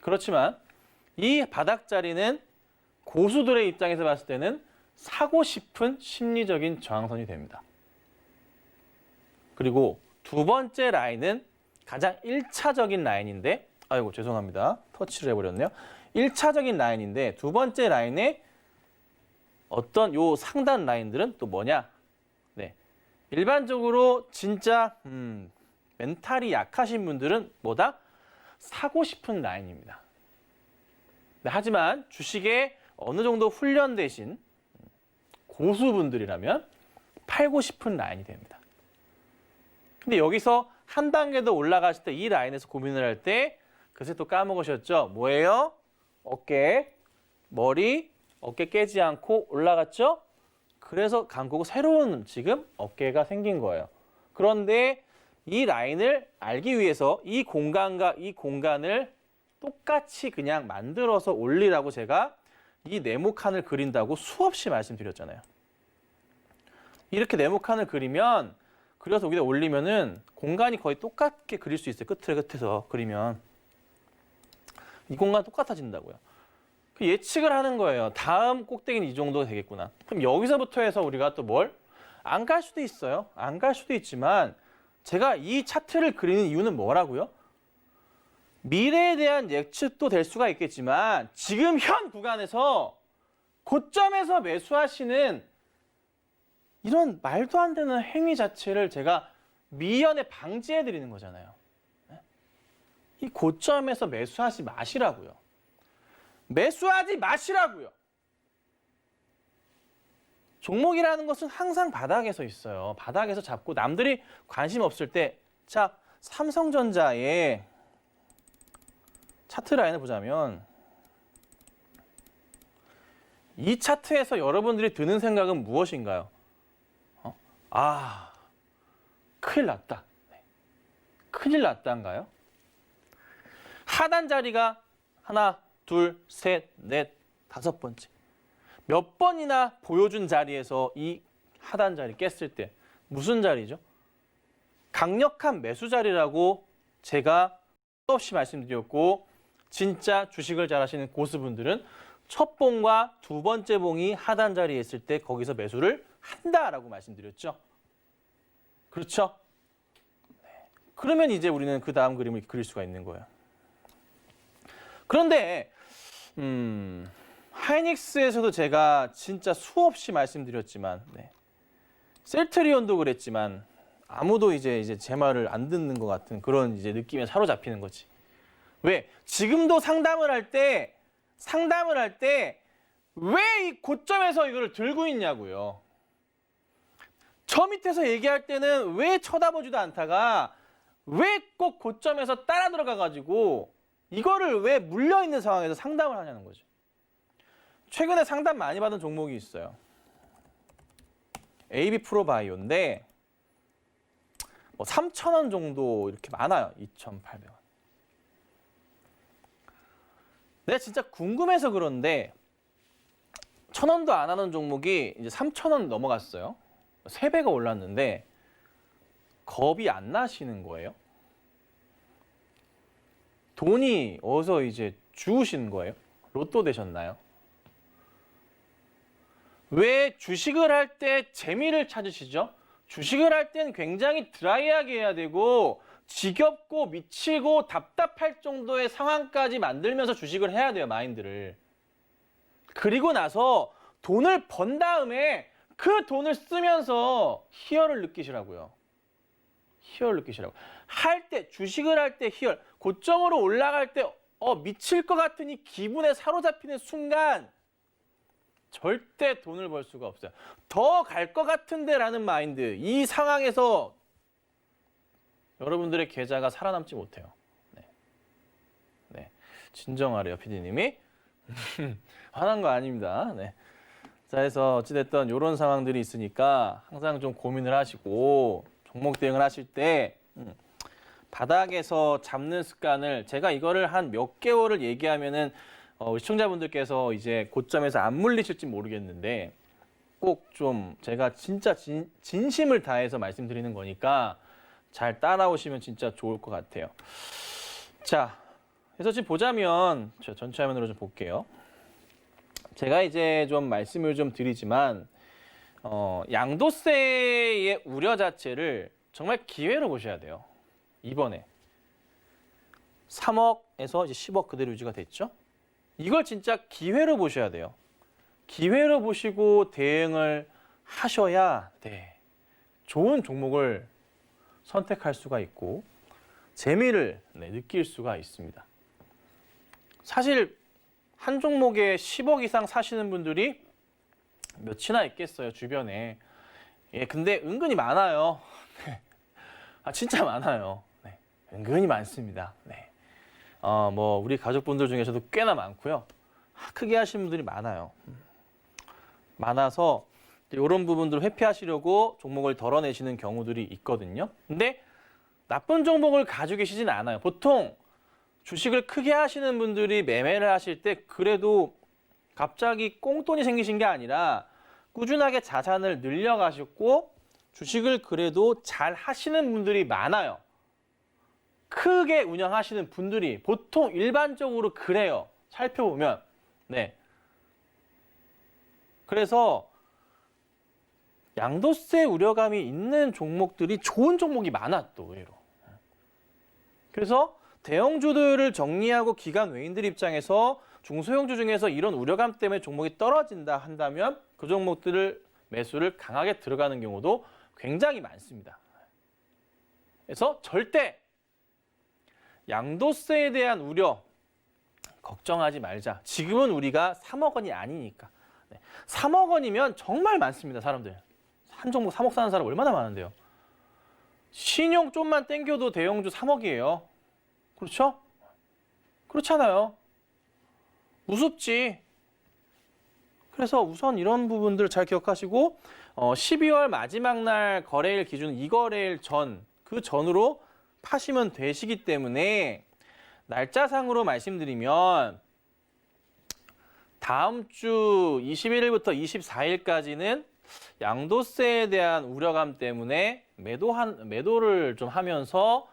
그렇지만 이 바닥자리는 고수들의 입장에서 봤을 때는 사고 싶은 심리적인 저항선이 됩니다. 그리고 두 번째 라인은 가장 1차적인 라인인데, 아이고 죄송합니다. 터치를 해버렸네요. 1차적인 라인인데 두 번째 라인에 어떤 요 상단 라인들은 또 뭐냐? 네, 일반적으로 진짜 멘탈이 약하신 분들은 뭐다? 사고 싶은 라인입니다. 네, 하지만 주식에 어느 정도 훈련되신 고수분들이라면 팔고 싶은 라인이 됩니다. 근데 여기서 한 단계 더 올라가실 때 이 라인에서 고민을 할 때 그새 또 까먹으셨죠? 뭐예요? 어깨, 머리, 어깨 깨지 않고 올라갔죠? 그래서 감고고 새로운 지금 어깨가 생긴 거예요. 그런데 이 라인을 알기 위해서 이 공간과 이 공간을 똑같이 그냥 만들어서 올리라고 제가 이 네모칸을 그린다고 수없이 말씀드렸잖아요. 이렇게 네모칸을 그리면 그려서 여기다 올리면은 공간이 거의 똑같게 그릴 수 있어요. 끝에서 그리면 이 공간 똑같아진다고요. 그 예측을 하는 거예요. 다음 꼭대기는 이 정도 되겠구나. 그럼 여기서부터 해서 우리가 또 뭘? 안 갈 수도 있어요. 안 갈 수도 있지만 제가 이 차트를 그리는 이유는 뭐라고요? 미래에 대한 예측도 될 수가 있겠지만 지금 현 구간에서 고점에서 매수하시는 이런 말도 안 되는 행위 자체를 제가 미연에 방지해 드리는 거잖아요. 이 고점에서 매수하지 마시라고요. 매수하지 마시라고요. 종목이라는 것은 항상 바닥에서 있어요. 바닥에서 잡고 남들이 관심 없을 때, 자, 삼성전자의 차트 라인을 보자면 이 차트에서 여러분들이 드는 생각은 무엇인가요? 큰일 났다. 큰일 났다인가요? 하단 자리가 하나, 둘, 셋, 넷, 다섯 번째. 몇 번이나 보여준 자리에서 이 하단 자리 깼을 때 무슨 자리죠? 강력한 매수 자리라고 제가 수없이 말씀드렸고 진짜 주식을 잘 하시는 고수분들은 첫 봉과 두 번째 봉이 하단 자리에 있을 때 거기서 매수를 한다라고 말씀드렸죠. 그렇죠? 네. 그러면 이제 우리는 그 다음 그림을 그릴 수가 있는 거예요. 그런데 하이닉스에서도 제가 진짜 수없이 말씀드렸지만 셀트리온도 그랬지만 아무도 이제 제 말을 안 듣는 것 같은 그런 이제 느낌에 사로잡히는 거지. 왜? 지금도 상담을 할 때 왜 이 고점에서 이거를 들고 있냐고요. 저 밑에서 얘기할 때는 왜 쳐다보지도 않다가 왜 꼭 고점에서 따라 들어가 가지고 이거를 왜 물려있는 상황에서 상담을 하냐는 거죠. 최근에 상담 많이 받은 종목이 있어요. AB 프로바이오인데 3,000원 정도 이렇게 많아요. 2,800원. 내가 진짜 궁금해서 그런데 1,000원도 안 하는 종목이 이제 3,000원 넘어갔어요. 3배가 올랐는데 겁이 안 나시는 거예요? 돈이 어디서 이제 주우시는 거예요? 로또 되셨나요? 왜 주식을 할 때 재미를 찾으시죠? 주식을 할 땐 굉장히 드라이하게 해야 되고 지겹고 미치고 답답할 정도의 상황까지 만들면서 주식을 해야 돼요, 마인드를. 그리고 나서 돈을 번 다음에 그 돈을 쓰면서 희열을 느끼시라고요. 희열을 느끼시라고. 할 때, 주식을 할 때 희열, 고점으로 올라갈 때 미칠 것 같은 이 기분에 사로잡히는 순간 절대 돈을 벌 수가 없어요. 더 갈 것 같은데 라는 마인드, 이 상황에서 여러분들의 계좌가 살아남지 못해요. 네. 진정하래요, PD님이. 화난 거 아닙니다. 네. 자, 해서 어찌됐든 이런 상황들이 있으니까 항상 좀 고민을 하시고 종목 대응을 하실 때 바닥에서 잡는 습관을 제가 이거를 한 몇 개월을 얘기하면은 시청자분들께서 이제 고점에서 안 물리실지 모르겠는데 꼭 좀 제가 진짜 진심을 다해서 말씀드리는 거니까 잘 따라오시면 진짜 좋을 것 같아요. 자, 그래서 지금 보자면 저 전체 화면으로 좀 볼게요. 제가 이제 좀 말씀을 좀 드리지만 양도세의 우려 자체를 정말 기회로 보셔야 돼요. 이번에 3억에서 이제 10억 그대로 유지가 됐죠. 이걸 진짜 기회로 보셔야 돼요. 기회로 보시고 대응을 하셔야 좋은 종목을 선택할 수가 있고 재미를 느낄 수가 있습니다. 사실 한 종목에 10억 이상 사시는 분들이 몇이나 있겠어요, 주변에. 근데 은근히 많아요. 진짜 많아요. 은근히 많습니다. 뭐 우리 가족분들 중에서도 꽤나 많고요. 크게 하시는 분들이 많아요. 많아서 이런 부분들을 회피하시려고 종목을 덜어내시는 경우들이 있거든요. 근데 나쁜 종목을 가지고 계시진 않아요. 보통 주식을 크게 하시는 분들이 매매를 하실 때 그래도 갑자기 꽁돈이 생기신 게 아니라 꾸준하게 자산을 늘려가셨고 주식을 그래도 잘 하시는 분들이 많아요. 크게 운영하시는 분들이 보통 일반적으로 그래요. 살펴보면. 그래서 양도세 우려감이 있는 종목들이 좋은 종목이 많아 또 의외로. 그래서 대형주들을 정리하고 기관 외인들 입장에서 중소형주 중에서 이런 우려감 때문에 종목이 떨어진다 한다면 그 종목들을 매수를 강하게 들어가는 경우도 굉장히 많습니다. 그래서 절대 양도세에 대한 우려 걱정하지 말자. 지금은 우리가 3억 원이 아니니까. 3억 원이면 정말 많습니다, 사람들. 한 종목 3억 사는 사람 얼마나 많은데요. 신용 좀만 땡겨도 대형주 3억이에요. 그렇죠? 그렇잖아요. 무섭지. 그래서 우선 이런 부분들 잘 기억하시고 12월 마지막 날 거래일 기준 2거래일 전, 그 전으로 파시면 되시기 때문에 날짜상으로 말씀드리면 다음 주 21일부터 24일까지는 양도세에 대한 우려감 때문에 매도를 좀 하면서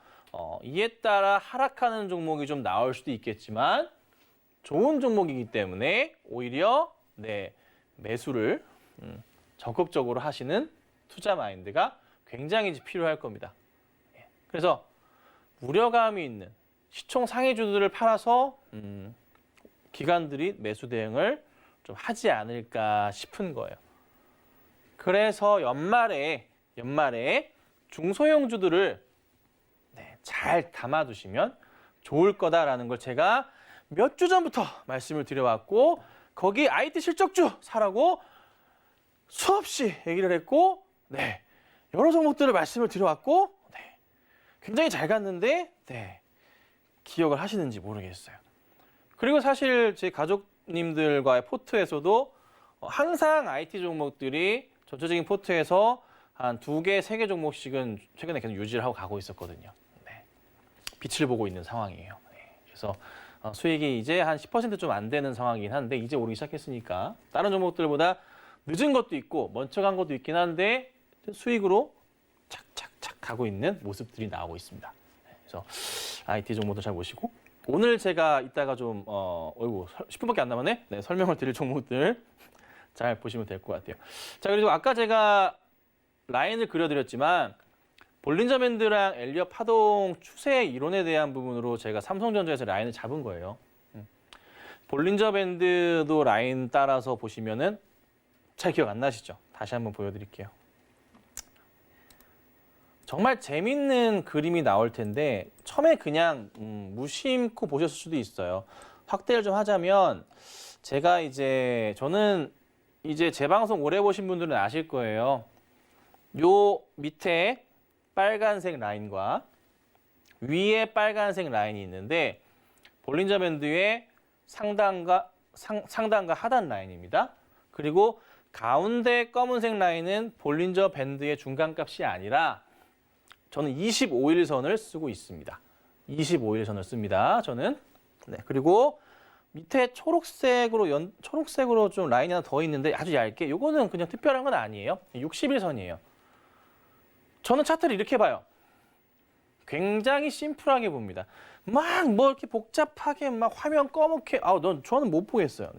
이에 따라 하락하는 종목이 좀 나올 수도 있겠지만 좋은 종목이기 때문에 오히려 매수를 적극적으로 하시는 투자 마인드가 굉장히 필요할 겁니다. 그래서 우려감이 있는 시총 상위주들을 팔아서 기관들이 매수 대응을 좀 하지 않을까 싶은 거예요. 그래서 연말에 중소형주들을 잘 담아두시면 좋을 거다라는 걸 제가 몇 주 전부터 말씀을 드려왔고 거기 IT 실적주 사라고 수없이 얘기를 했고 여러 종목들을 말씀을 드려왔고 굉장히 잘 갔는데 기억을 하시는지 모르겠어요. 그리고 사실 제 가족님들과의 포트에서도 항상 IT 종목들이 전체적인 포트에서 한 2개, 3개 종목씩은 최근에 계속 유지를 하고 가고 있었거든요. 빛을 보고 있는 상황이에요. 그래서 수익이 이제 한 10% 좀 안 되는 상황이긴 한데 이제 오르기 시작했으니까 다른 종목들보다 늦은 것도 있고 먼저 간 것도 있긴 한데 수익으로 착착착 가고 있는 모습들이 나오고 있습니다. 그래서 IT 종목도 잘 보시고 오늘 제가 이따가 좀 10분밖에 안 남았네. 설명을 드릴 종목들 잘 보시면 될 것 같아요. 자, 그리고 아까 제가 라인을 그려드렸지만 볼린저 밴드랑 엘리엇 파동 추세 이론에 대한 부분으로 제가 삼성전자에서 라인을 잡은 거예요. 볼린저 밴드도 라인 따라서 보시면은 잘 기억 안 나시죠? 다시 한번 보여드릴게요. 정말 재밌는 그림이 나올 텐데 처음에 그냥 무심코 보셨을 수도 있어요. 확대를 좀 하자면 저는 이제 제 방송 오래 보신 분들은 아실 거예요. 요 밑에 빨간색 라인과 위에 빨간색 라인이 있는데 볼린저 밴드의 상단과 하단 라인입니다. 그리고 가운데 검은색 라인은 볼린저 밴드의 중간값이 아니라 저는 25일선을 쓰고 있습니다. 25일선을 씁니다. 저는. 그리고 밑에 초록색으로 좀 라인이 하나 더 있는데 아주 얇게. 요거는 그냥 특별한 건 아니에요. 60일선이에요. 저는 차트를 이렇게 봐요. 굉장히 심플하게 봅니다. 막 뭐 이렇게 복잡하게 막 화면 검게 저는 못 보겠어요.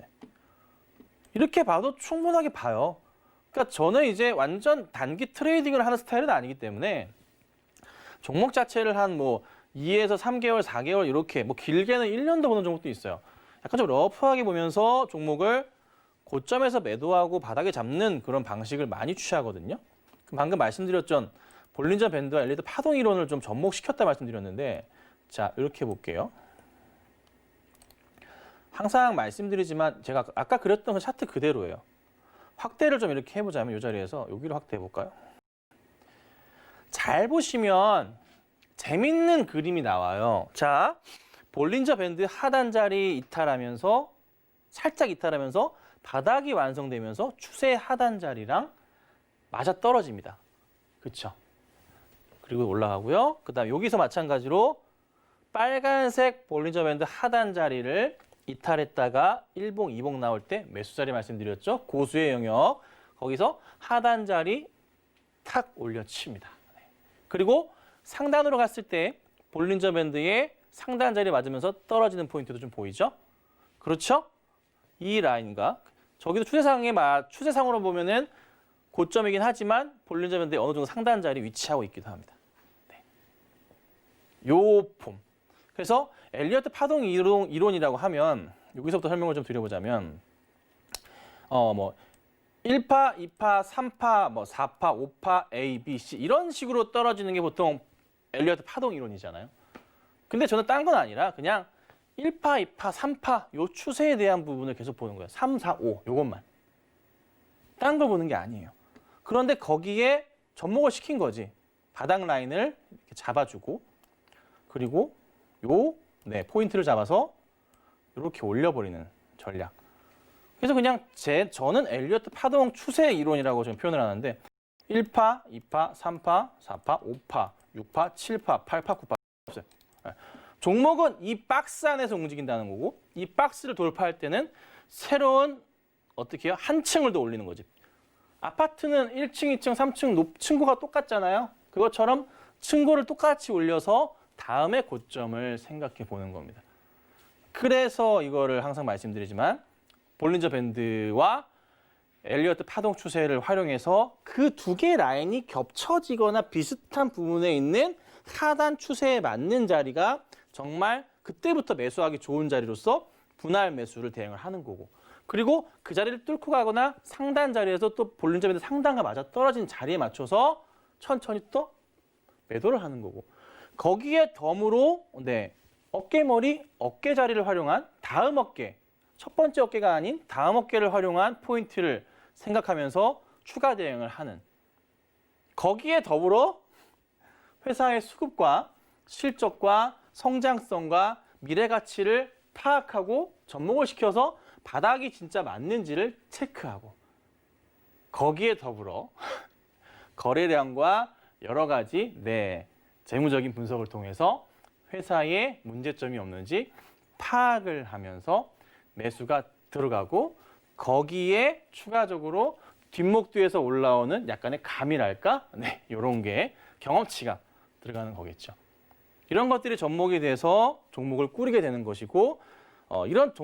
이렇게 봐도 충분하게 봐요. 그러니까 저는 이제 완전 단기 트레이딩을 하는 스타일은 아니기 때문에 종목 자체를 한 뭐 2에서 3개월, 4개월 이렇게 뭐 길게는 1년도 보는 종목도 있어요. 약간 좀 러프하게 보면서 종목을 고점에서 매도하고 바닥에 잡는 그런 방식을 많이 취하거든요. 방금 말씀드렸던 볼린저 밴드와 엘리트 파동 이론을 좀 접목시켰다 말씀드렸는데 자, 이렇게 볼게요. 항상 말씀드리지만 제가 아까 그렸던 그 차트 그대로예요. 확대를 좀 이렇게 해보자면 이 자리에서 여기로 확대해 볼까요? 잘 보시면 재밌는 그림이 나와요. 자, 볼린저 밴드 하단 자리 이탈하면서 살짝 이탈하면서 바닥이 완성되면서 추세 하단 자리랑 맞아 떨어집니다. 그렇죠? 그리고 올라가고요. 그다음 여기서 마찬가지로 빨간색 볼린저 밴드 하단 자리를 이탈했다가 1봉, 2봉 나올 때 매수 자리 말씀드렸죠. 고수의 영역. 거기서 하단 자리 탁 올려칩니다. 그리고 상단으로 갔을 때 볼린저 밴드의 상단 자리 맞으면서 떨어지는 포인트도 좀 보이죠? 그렇죠? 이 라인과 저기도 추세상으로 보면은 고점이긴 하지만 볼린저 밴드의 어느 정도 상단 자리 위치하고 있기도 합니다. 네. 요 폼. 그래서 엘리어트 파동 이론이라고 하면 여기서부터 설명을 좀 드려보자면 뭐 1파, 2파, 3파, 뭐 4파, 5파, A, B, C 이런 식으로 떨어지는 게 보통 엘리어트 파동 이론이잖아요. 근데 저는 딴 건 아니라 그냥 1파, 2파, 3파 요 추세에 대한 부분을 계속 보는 거예요. 3, 4, 5 요것만. 딴 걸 보는 게 아니에요. 그런데 거기에 접목을 시킨 거지. 바닥 라인을 이렇게 잡아주고 그리고 포인트를 잡아서 이렇게 올려버리는 전략. 그래서 그냥 저는 엘리어트 파동 추세 이론이라고 좀 표현을 하는데 1파, 2파, 3파, 4파, 5파, 6파, 7파, 8파, 9파 없어요. 종목은 이 박스 안에서 움직인다는 거고 이 박스를 돌파할 때는 새로운 어떻게 해요? 한 층을 더 올리는 거지. 아파트는 1층, 2층, 3층 층고가 똑같잖아요. 그것처럼 층고를 똑같이 올려서 다음의 고점을 생각해 보는 겁니다. 그래서 이거를 항상 말씀드리지만 볼린저 밴드와 엘리어트 파동 추세를 활용해서 그 두 개의 라인이 겹쳐지거나 비슷한 부분에 있는 하단 추세에 맞는 자리가 정말 그때부터 매수하기 좋은 자리로서 분할 매수를 대응을 하는 거고 그리고 그 자리를 뚫고 가거나 상단 자리에서 또 볼린저 밴드 상단과 맞아 떨어진 자리에 맞춰서 천천히 또 매도를 하는 거고 거기에 덤으로 어깨머리, 어깨 자리를 활용한 다음 어깨 첫 번째 어깨가 아닌 다음 어깨를 활용한 포인트를 생각하면서 추가 대응을 하는 거기에 더불어 회사의 수급과 실적과 성장성과 미래 가치를 파악하고 접목을 시켜서 바닥이 진짜 맞는지를 체크하고 거기에 더불어 거래량과 여러 가지 재무적인 분석을 통해서 회사에 문제점이 없는지 파악을 하면서 매수가 들어가고 거기에 추가적으로 뒷목뒤에서 올라오는 약간의 감이랄까? 이런 게 경험치가 들어가는 거겠죠. 이런 것들이 접목이 돼서 종목을 꾸리게 되는 것이고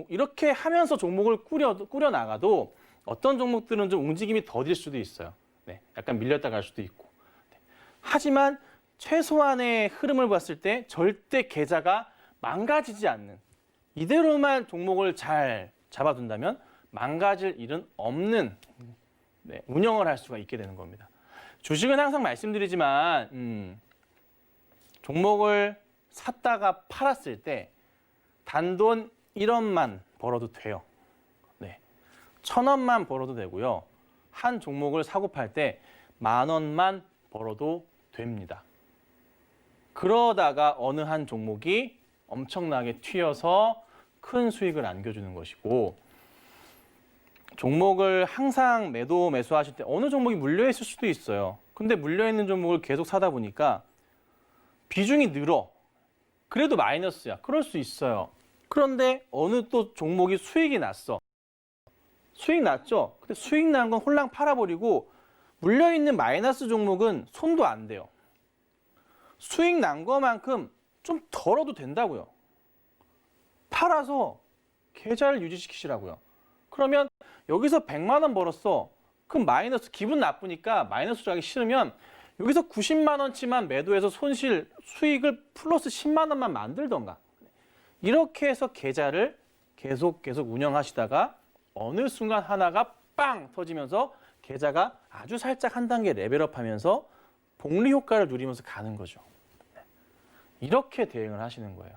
이렇게 하면서 종목을 꾸려 나가도 어떤 종목들은 좀 움직임이 더딜 수도 있어요. 약간 밀렸다 갈 수도 있고. 하지만 최소한의 흐름을 봤을 때 절대 계좌가 망가지지 않는 이대로만 종목을 잘 잡아둔다면 망가질 일은 없는 운영을 할 수가 있게 되는 겁니다. 주식은 항상 말씀드리지만 종목을 샀다가 팔았을 때 단돈 1원만 벌어도 돼요. 1,000원만 벌어도 되고요. 한 종목을 사고 팔 때 10,000원만 벌어도 됩니다. 그러다가 어느 한 종목이 엄청나게 튀어서 큰 수익을 안겨주는 것이고 종목을 항상 매수하실 때 어느 종목이 물려있을 수도 있어요. 근데 물려있는 종목을 계속 사다 보니까 비중이 늘어. 그래도 마이너스야. 그럴 수 있어요. 그런데 어느 또 종목이 수익이 났어. 수익 났죠? 근데 수익 난 건 홀랑 팔아버리고 물려있는 마이너스 종목은 손도 안 대요. 수익 난 것만큼 좀 덜어도 된다고요. 팔아서 계좌를 유지시키시라고요. 그러면 여기서 100만 원 벌었어. 그럼 마이너스, 기분 나쁘니까 마이너스 하기 싫으면 여기서 90만 원치만 매도해서 수익을 플러스 10만 원만 만들던가. 이렇게 해서 계좌를 계속 운영하시다가 어느 순간 하나가 빵 터지면서 계좌가 아주 살짝 한 단계 레벨업하면서 복리 효과를 누리면서 가는 거죠. 이렇게 대응을 하시는 거예요.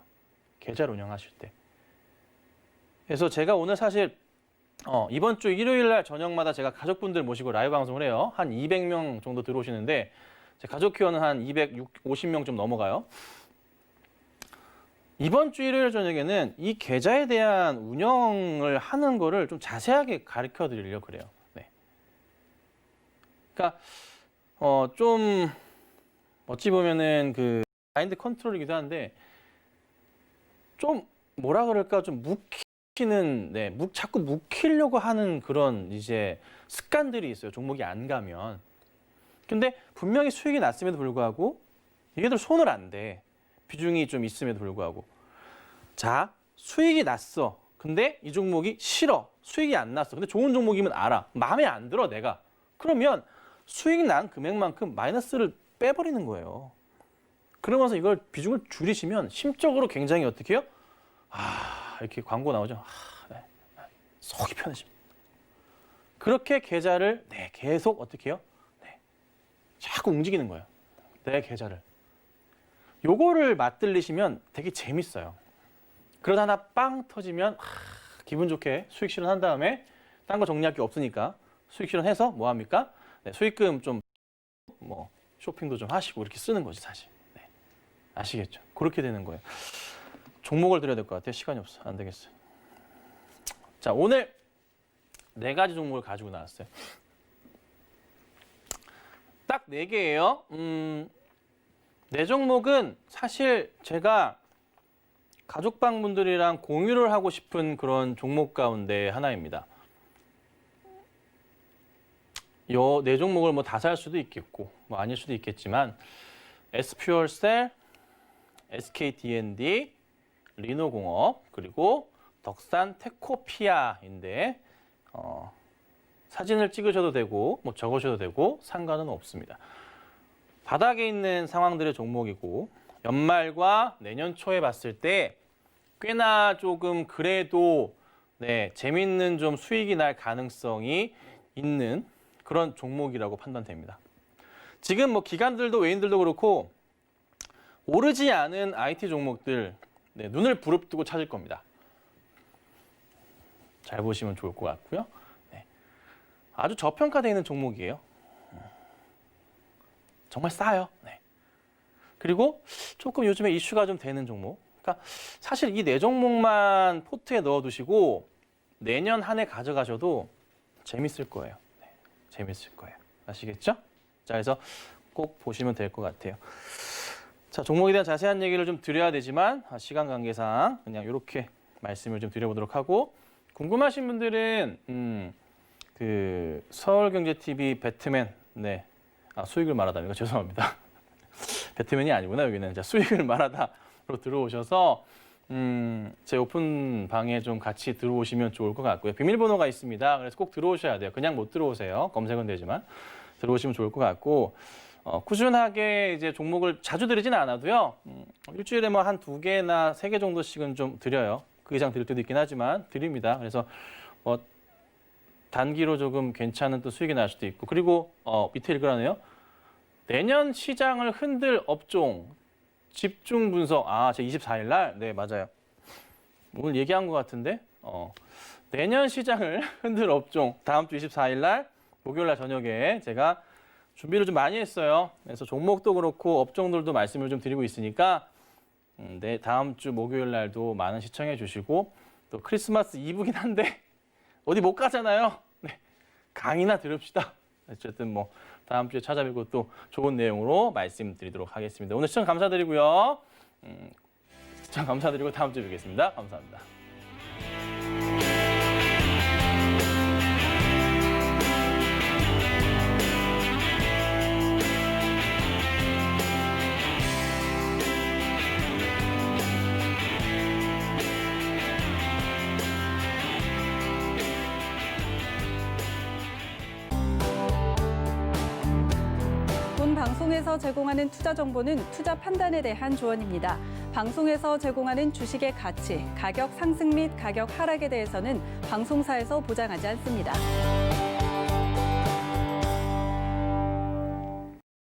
계좌를 운영하실 때. 그래서 제가 오늘 사실 이번 주 일요일 날 저녁마다 제가 가족분들 모시고 라이브 방송을 해요. 한 200명 정도 들어오시는데 제 가족 회원은 한 250명 좀 넘어가요. 이번 주 일요일 저녁에는 이 계좌에 대한 운영을 하는 거를 좀 자세하게 가르쳐 드리려고 그래요. 네. 그러니까 좀 어찌 보면은 그 마인드 컨트롤이기도 한데 좀 뭐라 그럴까 좀 자꾸 묵히려고 하는 그런 이제 습관들이 있어요. 종목이 안 가면. 근데 분명히 수익이 났음에도 불구하고 얘들 손을 안 대. 비중이 좀 있음에도 불구하고. 자, 수익이 났어. 근데 이 종목이 싫어. 수익이 안 났어. 근데 좋은 종목이면 알아. 마음에 안 들어, 내가. 그러면 수익 난 금액만큼 마이너스를 빼버리는 거예요. 그러면서 이걸 비중을 줄이시면 심적으로 굉장히 어떻게 해요? 이렇게 광고 나오죠. 네. 속이 편해집니다. 그렇게 계좌를 계속 어떻게 해요? 자꾸 움직이는 거예요. 내 계좌를. 요거를 맛들리시면 되게 재밌어요. 그러다 하나 빵 터지면 기분 좋게 수익 실현한 다음에 딴 거 정리할 게 없으니까 수익 실현해서 뭐 합니까? 수익금 좀 뭐 쇼핑도 좀 하시고 이렇게 쓰는 거지 사실. 아시겠죠? 그렇게 되는 거예요. 종목을 드려야 될 것 같아요. 시간이 없어. 안 되겠어요. 자, 오늘 4가지 종목을 가지고 나왔어요. 딱 4개예요. 4종목은 사실 제가 가족방분들이랑 공유를 하고 싶은 그런 종목 가운데 하나입니다. 요 4종목을 뭐 다 살 수도 있겠고 뭐 아닐 수도 있겠지만 SPureCell, SKD&D, 리노공업, 그리고 덕산 테코피아인데 사진을 찍으셔도 되고 뭐 적으셔도 되고 상관은 없습니다. 바닥에 있는 상황들의 종목이고 연말과 내년 초에 봤을 때 꽤나 조금 그래도 재밌는 좀 수익이 날 가능성이 있는 그런 종목이라고 판단됩니다. 지금 뭐 기관들도 외인들도 그렇고 오르지 않은 IT 종목들 눈을 부릅뜨고 찾을 겁니다. 잘 보시면 좋을 것 같고요. 아주 저평가되어 있는 종목이에요. 정말 싸요. 그리고 조금 요즘에 이슈가 좀 되는 종목. 그러니까 사실 이 4종목만 포트에 넣어두시고 내년 한 해 가져가셔도 재밌을 거예요. 재밌을 거예요. 아시겠죠? 자, 그래서 꼭 보시면 될 것 같아요. 자, 종목에 대한 자세한 얘기를 좀 드려야 되지만 시간 관계상 그냥 이렇게 말씀을 좀 드려보도록 하고 궁금하신 분들은 그 서울경제TV 배트맨 수익을 말하다는 거 죄송합니다. 배트맨이 아니구나 여기는. 자, 수익을 말하다로 들어오셔서 제 오픈방에 좀 같이 들어오시면 좋을 것 같고요. 비밀번호가 있습니다. 그래서 꼭 들어오셔야 돼요. 그냥 못 들어오세요. 검색은 되지만 들어오시면 좋을 것 같고 꾸준하게 이제 종목을 자주 드리진 않아도요. 일주일에 뭐 한 2개나 3개 정도씩은 좀 드려요. 그 이상 드릴 때도 있긴 하지만 드립니다. 그래서 뭐 단기로 조금 괜찮은 또 수익이 날 수도 있고 그리고 밑에 읽으라네요. 내년 시장을 흔들 업종 집중 분석. 제 24일 날? 네, 맞아요. 오늘 얘기한 것 같은데 내년 시장을 흔들 업종 다음 주 24일 날 목요일 날 저녁에 제가 준비를 좀 많이 했어요. 그래서 종목도 그렇고 업종들도 말씀을 좀 드리고 있으니까 다음 주 목요일 날도 많은 시청해 주시고 또 크리스마스 이브긴 한데 어디 못 가잖아요. 강의나 들읍시다. 어쨌든 뭐 다음 주에 찾아뵙고 또 좋은 내용으로 말씀드리도록 하겠습니다. 오늘 시청 감사드리고요. 시청 감사드리고 다음 주에 뵙겠습니다. 감사합니다. 방송에서 제공하는 투자 정보는 투자 판단에 대한 조언입니다. 방송에서 제공하는 주식의 가치, 가격 상승 및 가격 하락에 대해서는 방송사에서 보장하지 않습니다.